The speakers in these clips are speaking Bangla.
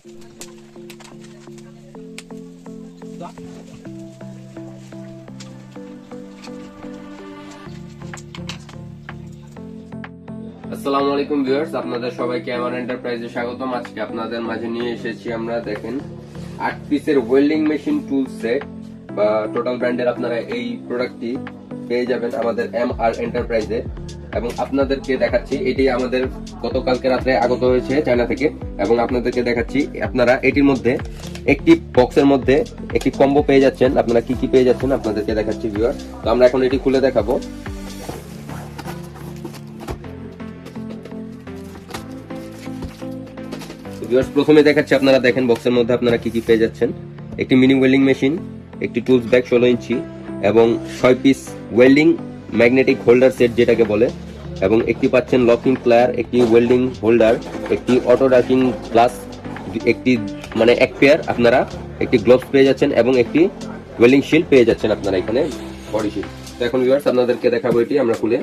আসসালামু আলাইকুম ভিউয়ার্স, আপনাদের সবাইকে আমার এন্টারপ্রাইজে স্বাগতম। আজকে আপনাদের মাঝে নিয়ে এসেছি আমরা, দেখেন, 8 পিসের ওয়েল্ডিং মেশিন টুল সেট বা টোটাল ব্র্যান্ডের আপনারা এই প্রোডাক্টটি পেয়ে যাবেন আমাদের MR এন্টারপ্রাইজে। এবং আপনাদেরকে দেখাচ্ছি, এটি আমাদের গতকালকে রাতে আগত হয়েছে চায়না থেকে। এবং আপনাদেরকে দেখাচ্ছি, আপনারা এটির মধ্যে একটি বক্সের মধ্যে একটি কম্বো পেয়ে যাচ্ছেন। আপনারা কি কি পেয়ে যাচ্ছেন আপনাদেরকে দেখাচ্ছি ভিউয়ার। তো আমরা এখন এটি খুলে দেখাবো। প্রথমে দেখাচ্ছি, আপনারা দেখেন বক্সের মধ্যে আপনারা কি কি পেয়ে যাচ্ছেন। একটি মিনি ওয়েল্ডিং মেশিন, একটি টুলস ব্যাগ 16 ইঞ্চি এবং 6 piece welding magnetic holder set যেটাকে বলে, এবং একটি পাচ্ছেন লকিং প্লায়ার, একটি ওয়েল্ডিং হোল্ডার, একটি অটো রাকিং গ্লাস, একটি মানে এক পেয়ার আপনারা একটি গ্লোভস পেয়ে যাচ্ছেন এবং একটি ওয়েল্ডিং শিল্ড পেয়ে যাচ্ছেন আপনারা এখানে, বডি শিল্ড। তো এখন ভিউয়ার্স আপনাদেরকে দেখাবো এটি আমরা খুলে।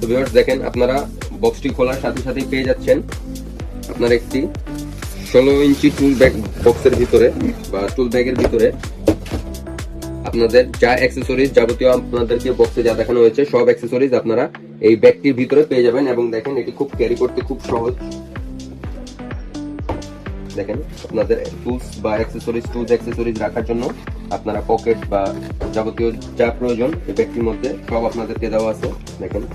তো ভিউয়ার্স দেখেন, আপনারা বক্সটি খোলার সাথে সাথেই পেয়ে যাচ্ছেন আপনারা একটি 16 ইঞ্চি টুল ব্যাগ। বক্সের ভিতরে বা টুল ব্যাগের ভিতরে আপনাদের যা অ্যাক্সেসরিজ যাবতীয় আপনাদেরকে বক্সে যা দেখানো হয়েছে সব অ্যাক্সেসরিজ আপনারা এই ব্যাগটির ভিতরে পেয়ে যাবেন। এবং দেখেন, এটি খুব ক্যারি করতে খুব সহজ। দেখেন, আপনাদের টুলস বা অ্যাক্সেসরিজ রাখার জন্য আপনারা পকেট বা যাবতীয় যা প্রয়োজন এই ব্যাগটির মধ্যে সব আপনাদেরকে দেওয়া আছে। দেখেন,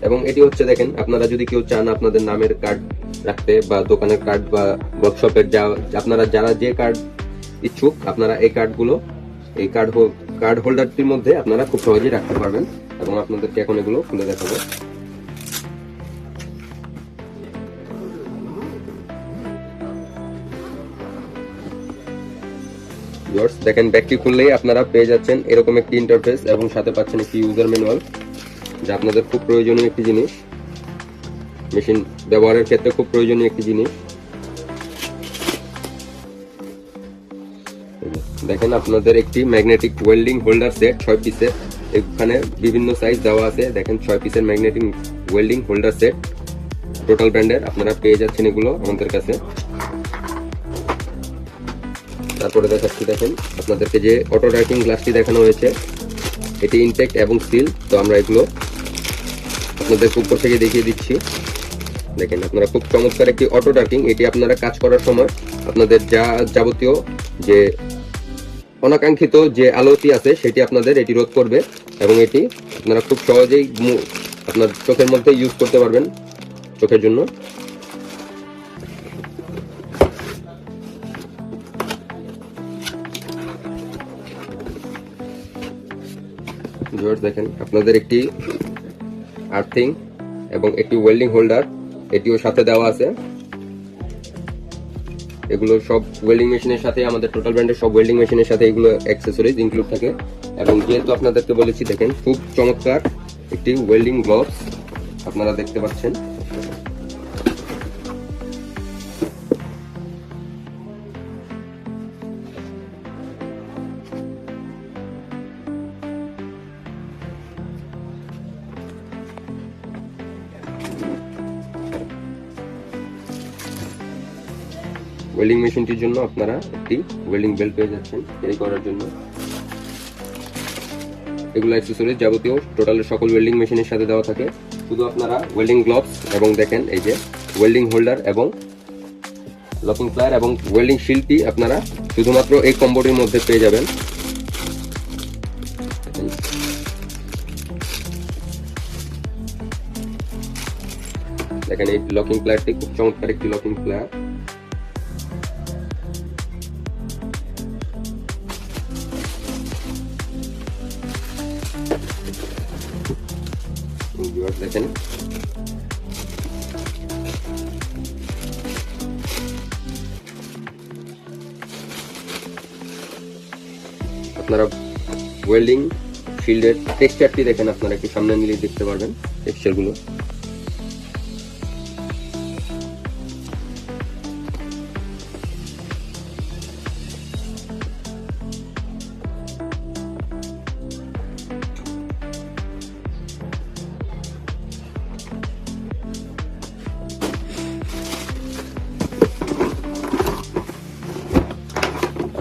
এবং এটি হচ্ছে, দেখেন, আপনারা যদি কেউ চান আপনাদের নামের কার্ড রাখতে বা দোকানের কার্ড বা ওয়ার্কশপের আপনারা যারা যে কার্ড ইচ্ছুক, আপনারা এই কার্ডগুলো এই কার্ড হোল্ডারটির মধ্যে আপনারা খুব সহজেই রাখতে পারবেন। এবং আপনাদেরকে এখন এগুলো খুলে দেখাবো। দেখেন, ব্যাগটি খুললেই আপনারা পেয়ে যাচ্ছেন এরকম একটি ইন্টারফেস এবং সাথে পাচ্ছেন একটি ইউজার ম্যানুয়াল, যা আপনাদের খুব প্রয়োজনীয় একটি জিনিস, মেশিন ব্যবহারের ক্ষেত্রে খুব প্রয়োজনীয় একটি জিনিস। দেখেন, আপনাদের একটি ম্যাগনেটিক ওয়েল্ডিং হোল্ডার সেট 6 পিসের, এখানে বিভিন্ন সাইজ দেওয়া আছে। দেখেন, 6 পিসের magnetic welding holder set total ব্র্যান্ডের আপনারা পেয়ে যাচ্ছেন এগুলো আমাদের কাছে। তারপরে দেখাচ্ছি, দেখেন, আপনাদেরকে যে অটো রাইটিং গ্লাসটি দেখানো হয়েছে এটি ইনটেক্ট এবং সিল। তো আমরা এগুলো আপনাদের উপর থেকে দেখিয়ে দিচ্ছি। দেখেন, আপনারা খুব চমৎকার একটি অটো ডার্কিং, এটি আপনারা কাজ করার সময় আপনাদের যা যাবতীয় যে অনাকাঙ্ক্ষিত যে আলোটি আছে সেটি আপনাদের এটি রোধ করবে। এবং এটি আপনারা খুব সহজেই আপনার চোখের মধ্যে ইউজ করতে পারবেন চোখের জন্য। দেখেন, আপনাদের একটি আর্থিং এবং একটি ওয়েল্ডিং হোল্ডার এটিও সাথে দেওয়া আছে। এগুলো সব ওয়েল্ডিং মেশিনের সাথে, আমাদের টোটাল ব্র্যান্ডের সব ওয়েল্ডিং মেশিনের সাথে এগুলো অ্যাক্সেসরিজ ইনক্লুড থাকে। এবং যেহেতু আপনাদেরকে বলেছি, দেখেন, খুব চমৎকার একটি ওয়েল্ডিং গ্লোভস আপনারা দেখতে পাচ্ছেন। ওয়েল্ডিং মেশিনটির জন্য আপনারা একটি ওয়েল্ডিং বেল্ট পেয়ে যাচ্ছেন ক্যারি করার জন্য। এগুলো অ্যাক্সেসরিজ যাবতীয় টোটালের সকল ওয়েল্ডিং মেশিনের সাথে দেওয়া থাকে। শুধু আপনারা ওয়েল্ডিং গ্লোভস এবং দেখেন এই যে ওয়েল্ডিং হোল্ডার এবং লকিং প্লায়ার এবং ওয়েল্ডিং শিল্ডটি আপনারা শুধুমাত্র এই কম্বোটির মধ্যে পেয়ে যাবেন। দেখেন, এই লকিং প্লায়ারটি খুব চমৎকার একটি লকিং প্লায়ার। দেখেন, আপনারা ওয়েল্ডিং শিল্ডের টেক্সচারটি দেখেন, আপনারা একটু সামনে নিলেই দেখতে পারবেন টেক্সচার গুলো।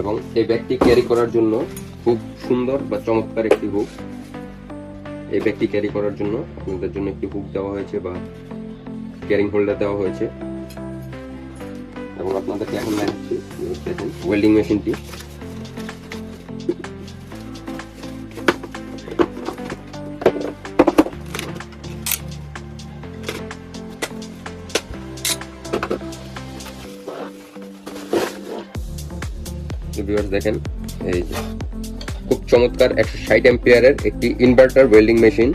এবং এই ব্যাগটি ক্যারি করার জন্য খুব সুন্দর বা চমৎকার একটি হুক। এই ব্যাগটি ক্যারি করার জন্য আপনাদের জন্য একটি হুক দেওয়া হয়েছে বা ক্যারিং হোল্ডার দেওয়া হয়েছে। এবং আপনাদেরকে এখন দেখাচ্ছি দেখেন ওয়েল্ডিং মেশিনটি। দেখেন এই যে খুব চমৎকার 160 অ্যাম্পিয়ারের একটি ইনভার্টার ওয়েল্ডিং মেশিন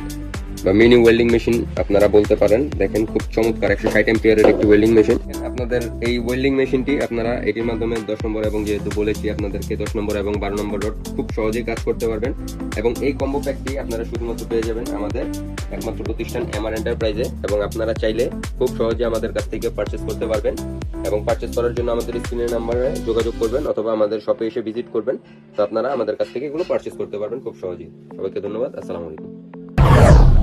বা মিনি ওয়েল্ডিং মেশিন আপনারা বলতে পারেন। দেখেন খুব চমৎকার 160 অ্যাম্পিয়ারের একটি ওয়েল্ডিং মেশিন। আপনাদের এই ওয়েল্ডিং মেশিনটি আপনারা এটির মাধ্যমে 10 নম্বর এবং যেহেতু বলেছি আপনাদেরকে 10 নম্বর এবং 12 নম্বর রড খুব সহজেই কাজ করতে পারবেন। এবং এই কম্বো প্যাকটি আপনারা শুধুমাত্র পেয়ে যাবেন আমাদের একমাত্র প্রতিষ্ঠান এমআর এন্টারপ্রাইজে। এবং আপনারা চাইলে খুব সহজে আমাদের কাছ থেকে পারচেজ করতে পারবেন। এবং পারচেজ করার জন্য আমাদের স্ক্রিনের নাম্বারে যোগাযোগ করবেন অথবা আমাদের শপে এসে ভিজিট করবেন। তো আপনারা আমাদের কাছ থেকে এগুলো পারচেজ করতে পারবেন খুব সহজেই। সবাইকে ধন্যবাদ। আসসালামু আলাইকুম।